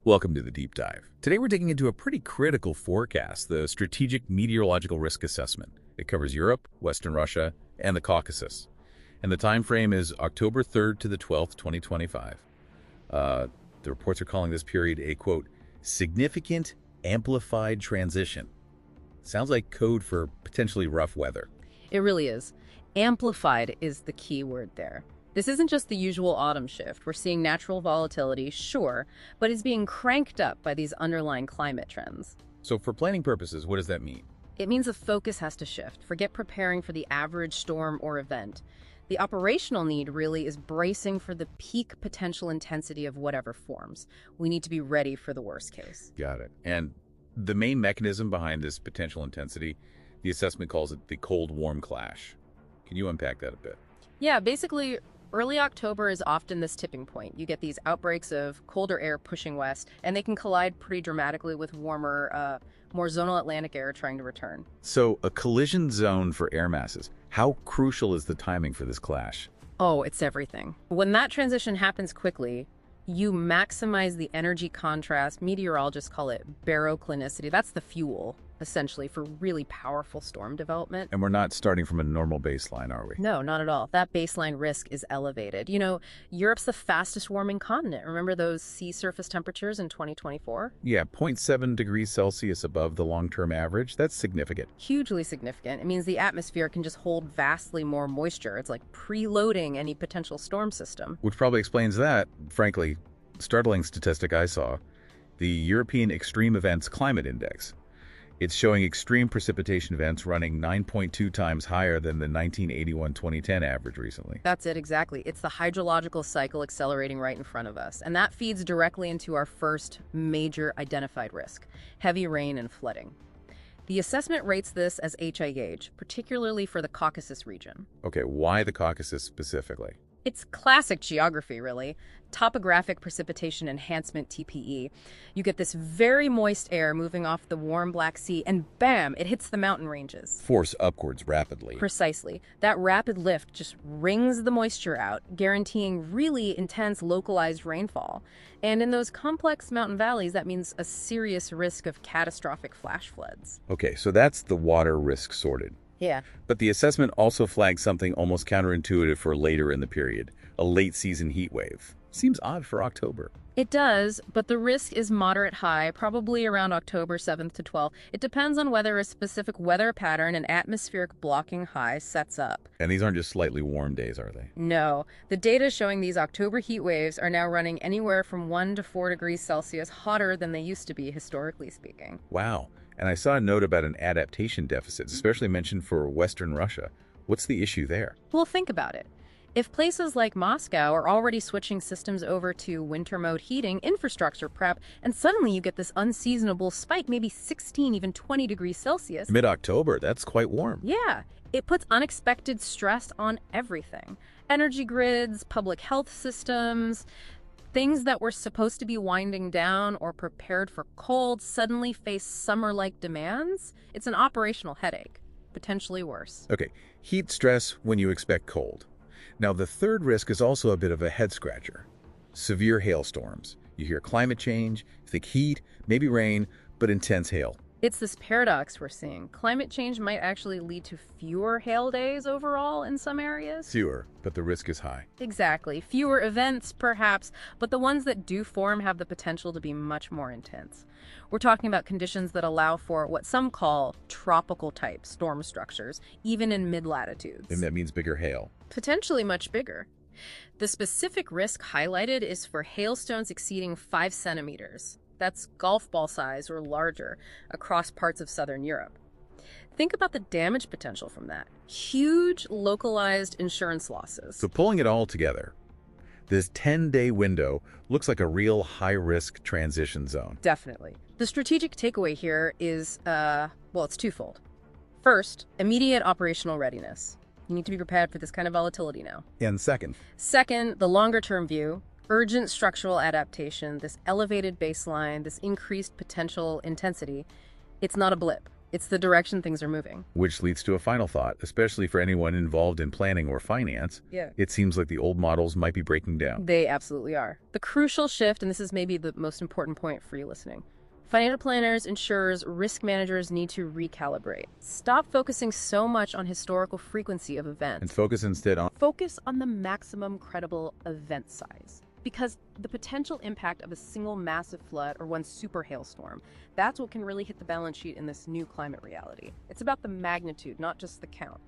Welcome to the Deep Dive. Today we're digging into a pretty critical forecast, the Strategic Meteorological Risk Assessment. It covers Europe, Western Russia, and the Caucasus. And the time frame is October 3rd to the 12th, 2025. The reports are calling this period a, quote, significant amplified transition. Sounds like code for potentially rough weather. It really is. Amplified is the key word there. This isn't just the usual autumn shift. We're seeing natural volatility, sure, but it's being cranked up by these underlying climate trends. So for planning purposes, what does that mean? It means the focus has to shift. Forget preparing for the average storm or event. The operational need really is bracing for the peak potential intensity of whatever forms. We need to be ready for the worst case. Got it. And the main mechanism behind this potential intensity, the assessment calls it the cold-warm clash. Can you unpack that a bit? Yeah, basically, early October is often this tipping point. You get these outbreaks of colder air pushing west, and they can collide pretty dramatically with warmer, more zonal Atlantic air trying to return. So a collision zone for air masses. How crucial is the timing for this clash? Oh, it's everything. When that transition happens quickly, you maximize the energy contrast. Meteorologists call it baroclinicity. That's the fuel, essentially, for really powerful storm development. And we're not starting from a normal baseline, are we? No, not at all. That baseline risk is elevated. You know, Europe's the fastest warming continent. Remember those sea surface temperatures in 2024? Yeah, 0.7 degrees Celsius above the long-term average. That's significant. Hugely significant. It means the atmosphere can just hold vastly more moisture. It's like preloading any potential storm system. Which probably explains that, frankly, startling statistic I saw, the European Extreme Events Climate Index. It's showing extreme precipitation events running 9.2 times higher than the 1981-2010 average recently. That's it, exactly. It's the hydrological cycle accelerating right in front of us. And that feeds directly into our first major identified risk, heavy rain and flooding. The assessment rates this as HIH, particularly for the Caucasus region. Okay, why the Caucasus specifically? It's classic geography, really. Topographic precipitation enhancement, TPE. You get this very moist air moving off the warm Black Sea, and bam, it hits the mountain ranges. Force upwards rapidly. Precisely. That rapid lift just wrings the moisture out, guaranteeing really intense localized rainfall. And in those complex mountain valleys, that means a serious risk of catastrophic flash floods. Okay, so that's the water risk sorted. Yeah. But the assessment also flags something almost counterintuitive for later in the period, a late-season heat wave. Seems odd for October. It does, but the risk is moderate high, probably around October 7th to 12th. It depends on whether a specific weather pattern and atmospheric blocking high sets up. And these aren't just slightly warm days, are they? No. The data showing these October heat waves are now running anywhere from 1 to 4 degrees Celsius hotter than they used to be, historically speaking. Wow. And I saw a note about an adaptation deficit, especially mentioned for Western Russia. What's the issue there? Well, think about it. If places like Moscow are already switching systems over to winter mode heating, infrastructure prep, and suddenly you get this unseasonable spike, maybe 16, even 20 degrees Celsius. Mid-October, that's quite warm. Yeah, it puts unexpected stress on everything. Energy grids, public health systems. Things that were supposed to be winding down or prepared for cold suddenly face summer-like demands. It's an operational headache, potentially worse. Okay, heat stress when you expect cold. Now, the third risk is also a bit of a head-scratcher. Severe hailstorms. You hear climate change, think heat, maybe rain, but intense hail. It's this paradox we're seeing. Climate change might actually lead to fewer hail days overall in some areas. Fewer, but the risk is high. Exactly. Fewer events, perhaps, but the ones that do form have the potential to be much more intense. We're talking about conditions that allow for what some call tropical-type storm structures, even in mid-latitudes. And that means bigger hail. Potentially much bigger. The specific risk highlighted is for hailstones exceeding 5 centimeters. That's golf ball size or larger across parts of southern Europe. Think about the damage potential from that. Huge localized insurance losses. So pulling it all together, this 10-day window looks like a real high-risk transition zone. Definitely. The strategic takeaway here is, well, it's twofold. First, immediate operational readiness. You need to be prepared for this kind of volatility now. And second, the longer-term view. Urgent structural adaptation, this elevated baseline, this increased potential intensity, it's not a blip. It's the direction things are moving. Which leads to a final thought, especially for anyone involved in planning or finance. Yeah. It seems like the old models might be breaking down. They absolutely are. The crucial shift, and this is maybe the most important point for you listening, financial planners, insurers, risk managers need to recalibrate. Stop focusing so much on historical frequency of events. And focus instead on Focus on the maximum credible event size. Because the potential impact of a single massive flood or one super hailstorm, that's what can really hit the balance sheet in this new climate reality. It's about the magnitude, not just the count.